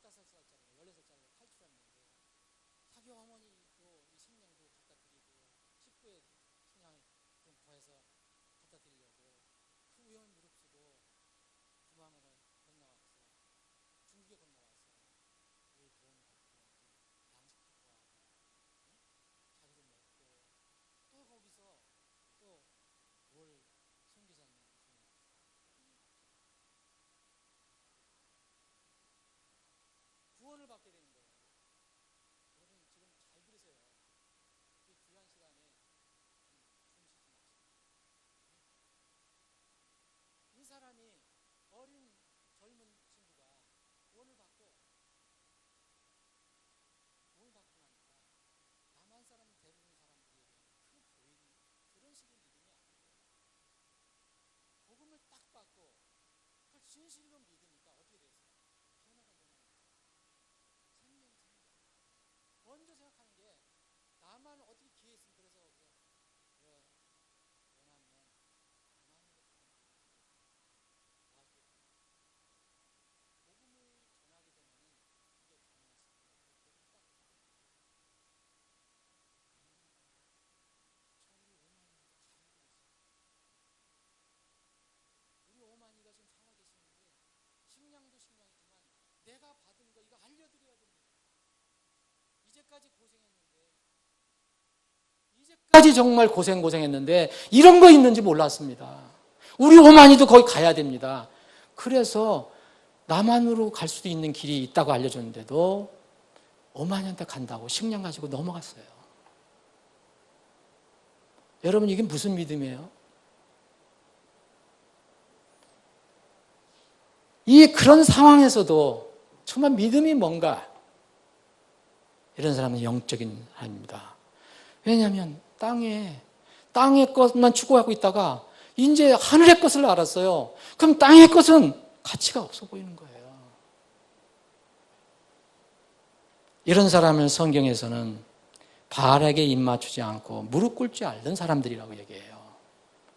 15살짜리, 16살짜리가 탈출했는데 자기 어머니도 이 생명도 갖다 드리고 식구의 생명을 좀 구해서 갖다 드리려고 그 위험을 무릅쓰고 구마모를 건너와서 중국에 건너와서 왜 도움을 받고 양식도 구하고 자기도 먹고 또 거기서 또 뭘 선교사님 구원을 받게 되는 거예요. 여러분 지금 잘 들으세요. 이 귀한 시간에 숨쉬지 마시고 이 사람이 어린 젊은 친구가 구원을 받고 나니까 남한 사람 대부분 사람들에게는 그 보이는 그런 식의 믿음이 아니에요. 복음을 딱 받고 그걸 진실로 믿으니까 어떻게 됐어요? 변화가 너무 생명. 먼저 생각하는 게 나만 어떻게 기회 있으면 그래서 그래 원하면 나만으로 도와주겠다. 복음을 전하게 되면은 이게 가능했습니다. 복음 딱 우리 오만이가 지금 살아계시는데 식량도 식량이지만 내가 받은 거 이거 알려드려야 됩니다. 이제까지 고생했는데 이제까지 정말 고생했는데 이런 거 있는지 몰랐습니다. 우리 오만이도 거기 가야 됩니다. 그래서 남한으로 갈 수도 있는 길이 있다고 알려줬는데도 오만이한테 간다고 식량 가지고 넘어갔어요. 여러분 이게 무슨 믿음이에요? 그런 상황에서도 정말 믿음이 뭔가 이런 사람은 영적인 사람입니다. 왜냐하면 땅의 것만 추구하고 있다가 이제 하늘의 것을 알았어요. 그럼 땅의 것은 가치가 없어 보이는 거예요. 이런 사람을 성경에서는 바알에게 입 맞추지 않고 무릎 꿇지 않는 사람들이라고 얘기해요.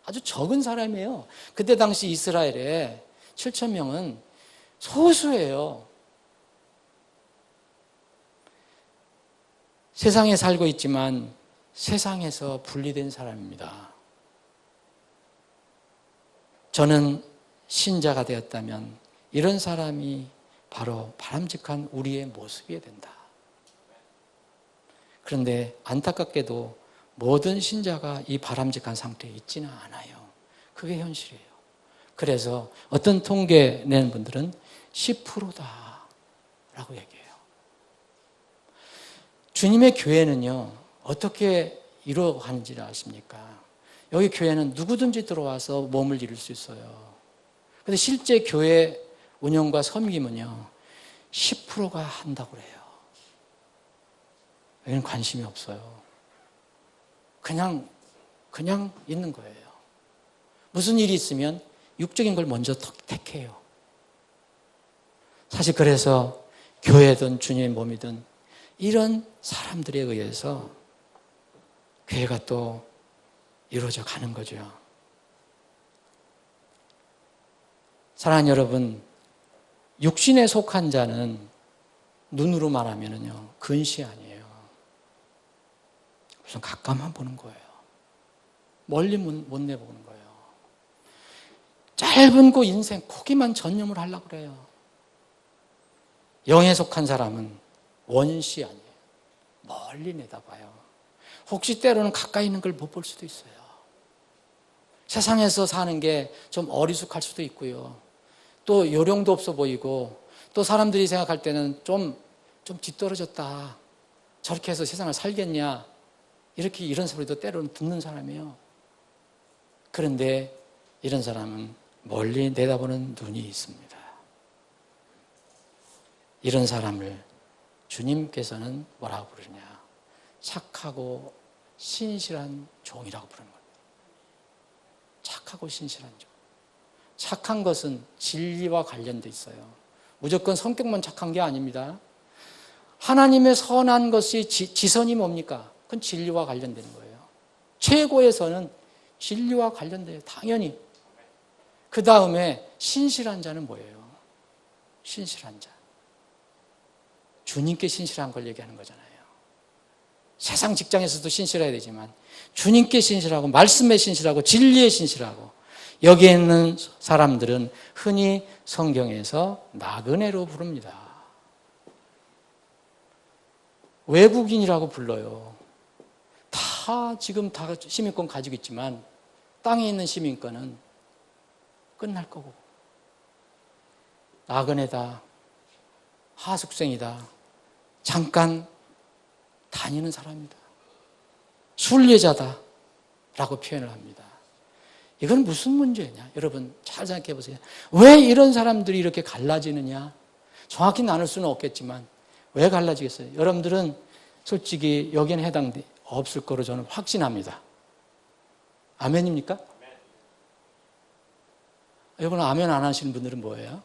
아주 적은 사람이에요. 그때 당시 이스라엘에 7,000명은 소수예요. 세상에 살고 있지만 세상에서 분리된 사람입니다. 저는 신자가 되었다면 이런 사람이 바로 바람직한 우리의 모습이어야 된다. 그런데 안타깝게도 모든 신자가 이 바람직한 상태에 있지는 않아요. 그게 현실이에요. 그래서 어떤 통계 내는 분들은 10%다라고 얘기해요. 주님의 교회는요, 어떻게 이루어가는지를 아십니까? 여기 교회는 누구든지 들어와서 몸을 이룰 수 있어요. 근데 실제 교회 운영과 섬김은요, 10%가 한다고 그래요. 여기는 관심이 없어요. 그냥 있는 거예요. 무슨 일이 있으면 육적인 걸 먼저 택해요. 사실 그래서 교회든 주님의 몸이든 이런 사람들에 의해서 교회가 또 이루어져 가는 거죠. 사랑하는 여러분, 육신에 속한 자는 눈으로 말하면요, 근시 아니에요. 무슨 가까만 보는 거예요. 멀리 못 내보는 거예요. 짧은 그 인생 거기만 전념을 하려고 그래요. 영에 속한 사람은 원시 아니에요. 멀리 내다봐요. 혹시 때로는 가까이 있는 걸 못 볼 수도 있어요. 세상에서 사는 게 좀 어리숙할 수도 있고요. 또 요령도 없어 보이고 또 사람들이 생각할 때는 좀 뒤떨어졌다. 저렇게 해서 세상을 살겠냐. 이런 소리도 때로는 듣는 사람이에요. 그런데 이런 사람은 멀리 내다보는 눈이 있습니다. 이런 사람을 주님께서는 뭐라고 부르냐? 착하고 신실한 종이라고 부르는 겁니다. 착하고 신실한 종. 착한 것은 진리와 관련돼 있어요. 무조건 성격만 착한 게 아닙니다. 하나님의 선한 것이 지선이 뭡니까? 그건 진리와 관련되는 거예요. 최고의 선은 진리와 관련돼요. 당연히. 그 다음에 신실한 자는 뭐예요? 신실한 자. 주님께 신실한 걸 얘기하는 거잖아요. 세상 직장에서도 신실해야 되지만 주님께 신실하고 말씀에 신실하고 진리에 신실하고 여기에 있는 사람들은 흔히 성경에서 나그네로 부릅니다. 외국인이라고 불러요. 지금 다 시민권 가지고 있지만 땅에 있는 시민권은 끝날 거고 나그네다, 하숙생이다, 잠깐 다니는 사람이다, 순례자다 라고 표현을 합니다. 이건 무슨 문제냐? 여러분 잘 생각해 보세요. 왜 이런 사람들이 이렇게 갈라지느냐? 정확히 나눌 수는 없겠지만 왜 갈라지겠어요? 여러분들은 솔직히 여기에는 해당 없을 거로 저는 확신합니다. 아멘입니까? 여러분 아멘 안 하시는 분들은 뭐예요?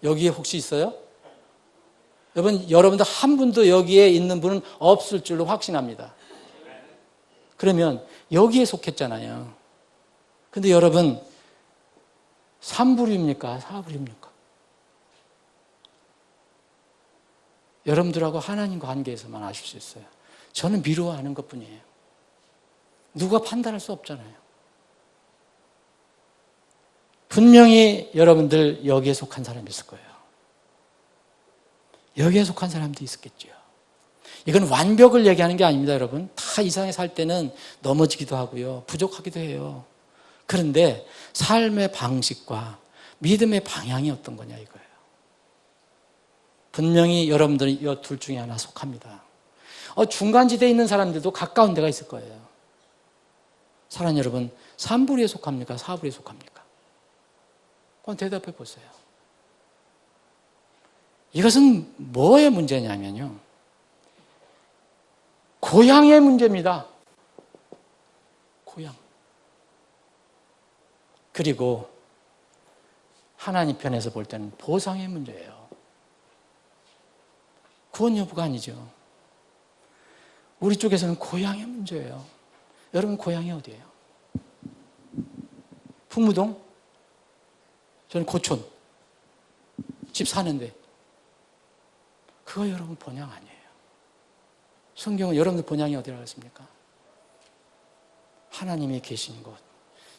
여기에 혹시 있어요? 여러분들 한 분도 여기에 있는 분은 없을 줄로 확신합니다. 그러면 여기에 속했잖아요. 근데 여러분 3부류입니까? 4부류입니까? 여러분들하고 하나님과 관계에서만 아실 수 있어요. 저는 미루어하는 것뿐이에요. 누가 판단할 수 없잖아요. 분명히 여러분들 여기에 속한 사람이 있을 거예요. 여기에 속한 사람도 있었겠죠. 이건 완벽을 얘기하는 게 아닙니다, 여러분. 다 이상하게 살 때는 넘어지기도 하고요. 부족하기도 해요. 그런데 삶의 방식과 믿음의 방향이 어떤 거냐 이거예요. 분명히 여러분들은 이 둘 중에 하나 속합니다. 중간지대에 있는 사람들도 가까운 데가 있을 거예요. 사랑하는 여러분, 3부류에 속합니까? 4부류에 속합니까? 그건 대답해 보세요. 이것은 뭐의 문제냐면요. 고향의 문제입니다. 고향. 그리고 하나님 편에서 볼 때는 보상의 문제예요. 구원 여부가 아니죠. 우리 쪽에서는 고향의 문제예요. 여러분 고향이 어디예요? 풍무동? 저는 고촌. 집 사는데. 그거 여러분 본향 아니에요. 성경은 여러분들 본향이 어디라고 했습니까? 하나님이 계신 곳.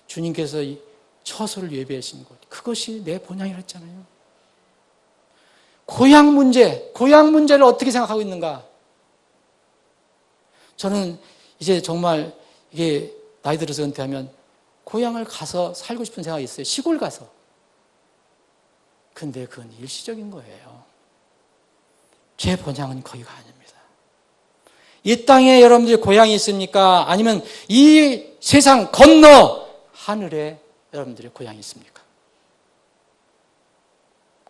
주님께서 이 처소를 예배하신 곳. 그것이 내 본향이라 했잖아요. 고향 문제를 어떻게 생각하고 있는가? 저는 이제 정말 이게 나이 들어서 은퇴하면 고향을 가서 살고 싶은 생각이 있어요. 시골 가서. 근데 그건 일시적인 거예요. 제 본향은 거기가 아닙니다. 이 땅에 여러분들이 고향이 있습니까? 아니면 이 세상 건너 하늘에 여러분들의 고향이 있습니까?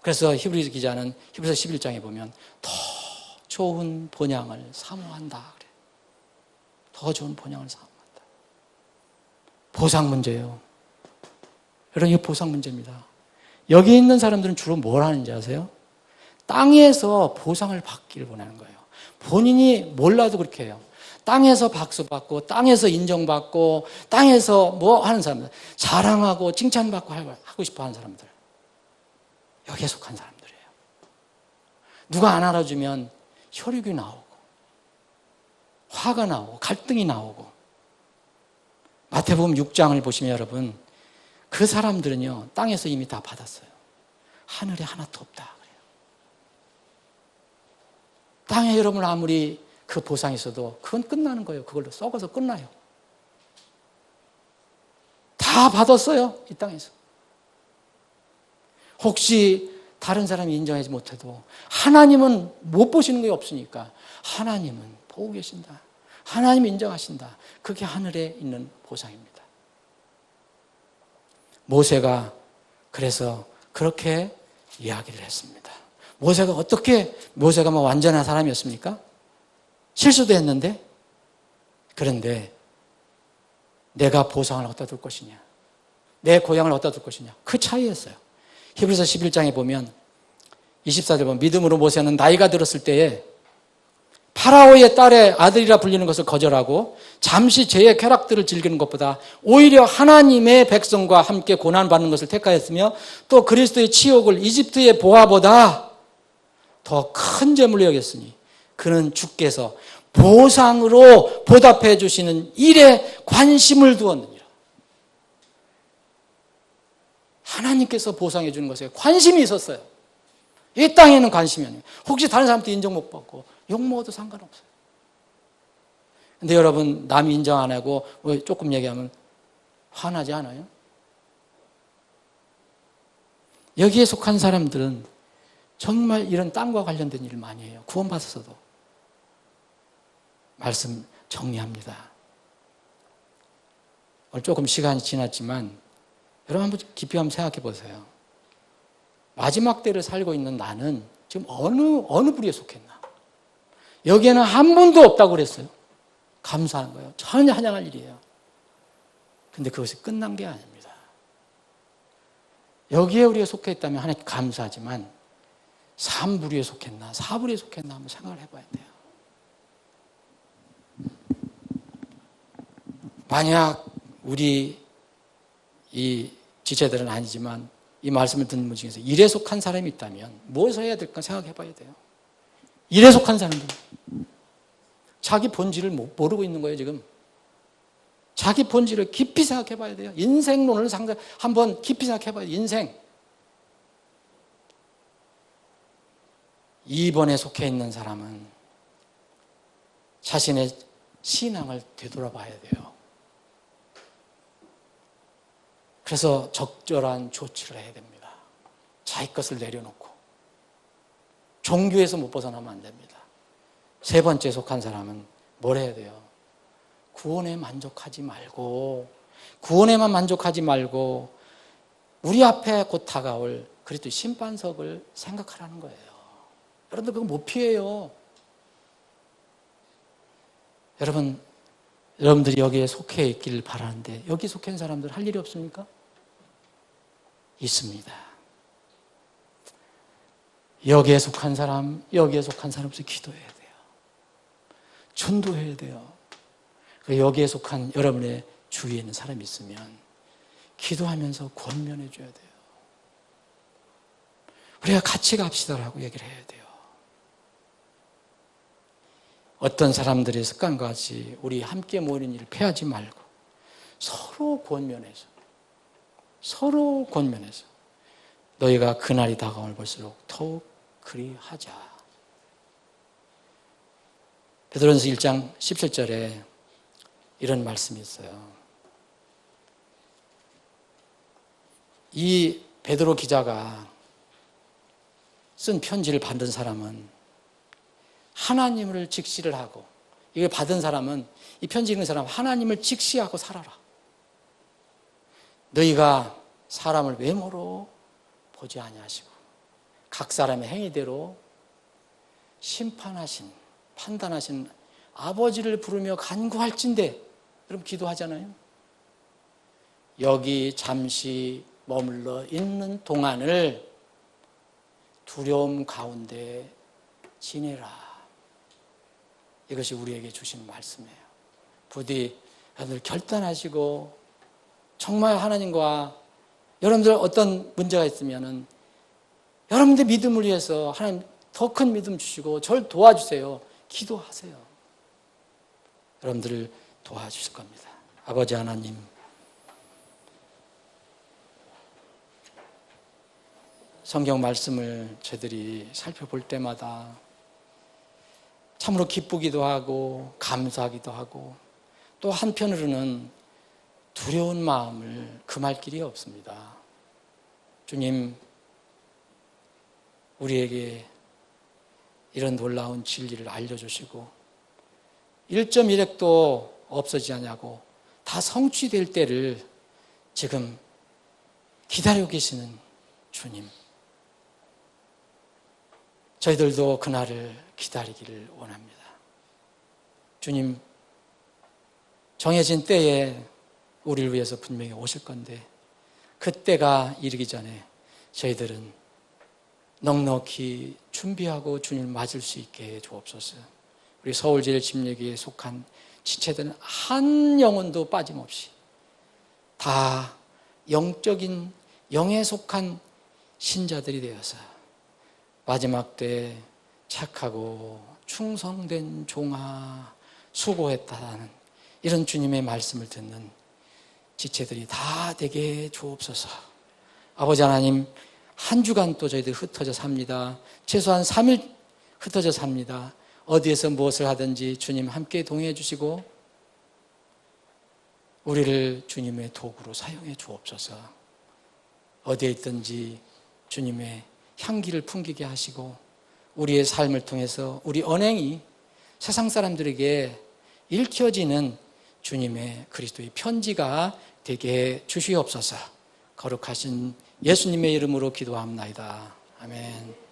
그래서 히브리 기자는 히브리서 11장에 보면 더 좋은 본향을 사모한다 그래. 더 좋은 본향을 사모한다. 보상 문제예요. 여러분 이거 보상 문제입니다. 여기 있는 사람들은 주로 뭘 하는지 아세요? 땅에서 보상을 받기를 원하는 거예요. 본인이 몰라도 그렇게 해요. 땅에서 박수 받고 땅에서 인정받고 땅에서 뭐 하는 사람들, 자랑하고 칭찬받고 하고 싶어 하는 사람들, 여기에 속한 사람들이에요. 누가 안 알아주면 혈육이 나오고 화가 나오고 갈등이 나오고. 마태복음 6장을 보시면 여러분 그 사람들은요 땅에서 이미 다 받았어요. 하늘에 하나도 없다 그래요. 땅에 여러분 아무리 그 보상이 있어도 그건 끝나는 거예요. 그걸로 썩어서 끝나요. 다 받았어요. 이 땅에서. 혹시 다른 사람이 인정하지 못해도 하나님은 못 보시는 게 없으니까 하나님은 보고 계신다. 하나님이 인정하신다. 그게 하늘에 있는 보상입니다. 모세가 그래서 그렇게 이야기를 했습니다. 모세가 뭐 완전한 사람이었습니까? 실수도 했는데, 그런데 내가 보상을 어디다 둘 것이냐, 내 고향을 어디다 둘 것이냐, 그 차이였어요. 히브리서 11장에 보면 24절 보면 믿음으로 모세는 나이가 들었을 때에 파라오의 딸의 아들이라 불리는 것을 거절하고 잠시 죄의 쾌락들을 즐기는 것보다 오히려 하나님의 백성과 함께 고난받는 것을 택하였으며 또 그리스도의 치욕을 이집트의 보화보다 더 큰 재물로 여겼으니 그는 주께서 보상으로 보답해 주시는 일에 관심을 두었느니라. 하나님께서 보상해 주는 것에 관심이 있었어요. 이 땅에는 관심이 아니에요. 혹시 다른 사람한테 인정 못 받고 욕 먹어도 상관없어요. 근데 여러분, 남이 인정 안 하고 조금 얘기하면 화나지 않아요? 여기에 속한 사람들은 정말 이런 땅과 관련된 일을 많이 해요. 구원받았어도. 말씀 정리합니다. 오늘 조금 시간이 지났지만 여러분 한번 깊이 한번 생각해 보세요. 마지막 때를 살고 있는 나는 지금 어느 부류에 속했나? 여기에는 한 분도 없다고 그랬어요. 감사한 거예요. 전혀 환영할 일이에요. 근데 그것이 끝난 게 아닙니다. 여기에 우리가 속해 있다면 하나님 감사하지만 3부류에 속했나 4부류에 속했나 한번 생각을 해봐야 돼요. 만약 우리 이 지체들은 아니지만 이 말씀을 듣는 분 중에서 일에 속한 사람이 있다면 무엇을 해야 될까 생각해 봐야 돼요. 일에 속한 사람들 자기 본질을 모르고 있는 거예요. 지금 자기 본질을 깊이 생각해 봐야 돼요. 인생론을 한번 깊이 생각해 봐야 돼요. 인생 2번에 속해 있는 사람은 자신의 신앙을 되돌아봐야 돼요. 그래서 적절한 조치를 해야 됩니다. 자기 것을 내려놓고 종교에서 못 벗어나면 안 됩니다. 3번째 속한 사람은 뭘 해야 돼요? 구원에 만족하지 말고 구원에만 만족하지 말고 우리 앞에 곧 다가올 그리스도의 심판석을 생각하라는 거예요. 여러분들 그거 못 피해요. 여러분들이 여기에 속해 있기를 바라는데 여기 속해 있는 사람들 할 일이 없습니까? 있습니다. 여기에 속한 사람으로서 기도해야 돼요. 전도해야 돼요. 여기에 속한 여러분의 주위에 있는 사람이 있으면 기도하면서 권면해 줘야 돼요. 우리가 같이 갑시다라고 얘기를 해야 돼요. 어떤 사람들의 습관과 같이 우리 함께 모이는 일을 패하지 말고 서로 권면해서 너희가 그날이 다가올 볼수록 더욱 그리하자. 베드로전서 1장 17절에 이런 말씀이 있어요. 이 베드로 기자가 쓴 편지를 받은 사람은 하나님을 직시를 하고 이걸 받은 사람은 이 편지 읽는 사람은 하나님을 직시하고 살아라. 너희가 사람을 외모로 보지 아니하시고 각 사람의 행위대로 판단하신 아버지를 부르며 간구할진대. 여러분 기도하잖아요. 여기 잠시 머물러 있는 동안을 두려움 가운데 지내라. 이것이 우리에게 주신 말씀이에요. 부디 여러분들 결단하시고 정말 하나님과 여러분들 어떤 문제가 있으면은 여러분들 믿음을 위해서 하나님 더 큰 믿음 주시고 저를 도와주세요. 기도하세요. 여러분들을 도와주실 겁니다. 아버지 하나님, 성경 말씀을 저희들이 살펴볼 때마다 참으로 기쁘기도 하고 감사하기도 하고 또 한편으로는 두려운 마음을 금할 길이 없습니다. 주님, 우리에게 이런 놀라운 진리를 알려주시고 1.1핵도 없어지지 않냐고 다 성취될 때를 지금 기다리고 계시는 주님, 저희들도 그날을 기다리기를 원합니다. 주님, 정해진 때에 우리를 위해서 분명히 오실 건데 그때가 이르기 전에 저희들은 넉넉히 준비하고 주님을 맞을 수 있게 해 주옵소서. 우리 서울제일집례교회에 속한 지체들은 한 영혼도 빠짐없이 다 영적인 영에 속한 신자들이 되어서 마지막 때에 착하고 충성된 종아 수고했다는 이런 주님의 말씀을 듣는 지체들이 다 되게 주옵소서. 아버지 하나님, 한 주간 또 저희들 흩어져 삽니다. 최소한 3일 흩어져 삽니다. 어디에서 무엇을 하든지 주님 함께 동행해 주시고 우리를 주님의 도구로 사용해 주옵소서. 어디에 있든지 주님의 향기를 풍기게 하시고 우리의 삶을 통해서 우리 언행이 세상 사람들에게 읽혀지는 주님의 그리스도의 편지가 되게 주시옵소서. 거룩하신 예수님의 이름으로 기도합나이다. 아멘.